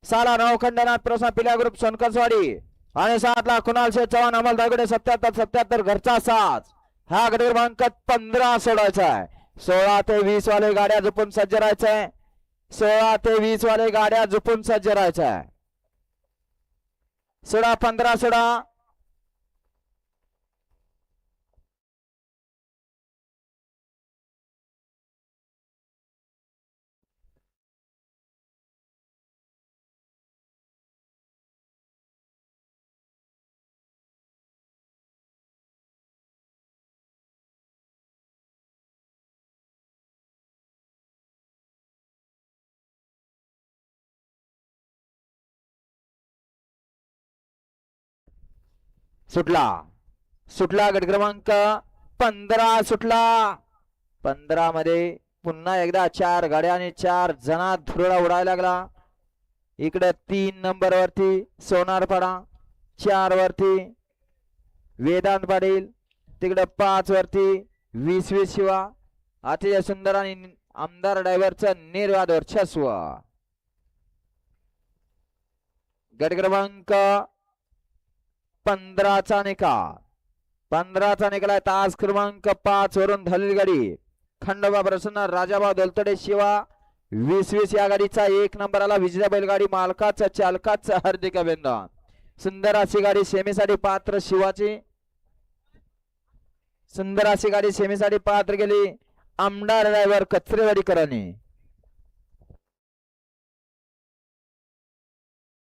साला नवखंडनाथ प्रसा पिल्या ग्रुप सोनकसवाडी आणि 7 ला कुणाल शेठ चव्हाण अमल दागडे 77 घरचा साथ. हा गट क्रमांक 15 सोडायचा आहे. 16 ते 20 वाले गाड्या झोपून सज्ज राहायचंय. 16 ते 20 वाले गाड्या झोपून सज्ज राहायचंय. 16 15 16 सुटला सुटला गट क्रमांक 15 सुटला. 15 मध्ये पुन्हा एकदा 4 गाड्या आणि 4 जना धुरळा उडायला लागला. इकडे 3 नंबर वरती सोनारपाडा, 4 वरती वेदांत पाटील, तिकडे 5 वरती 20 शिवा. अतिशय सुंदर आणि आमदार ड्रायव्हरचं निर्वाद वर्चस्व. गट क्रमांक 15चा निकाल. 15चा निकाल आहे. तास क्रमांक 5 वरून धावलेली गाडी खंडोबा प्रसन्न राजाभाऊ दलतडे शिवा 20 या गाडीचा 1 नंबरला विजेता बैलगाडी मालकाचं चालकाचं हार्दिक अभिनंदन. सुंदर अशी गाडी सेमीसाठी पात्र शिवाची. सुंदर अशी गाडी सेमीसाठी पात्र गेली आमदार ड्रायव्हर कचरेवाडीकरांनी.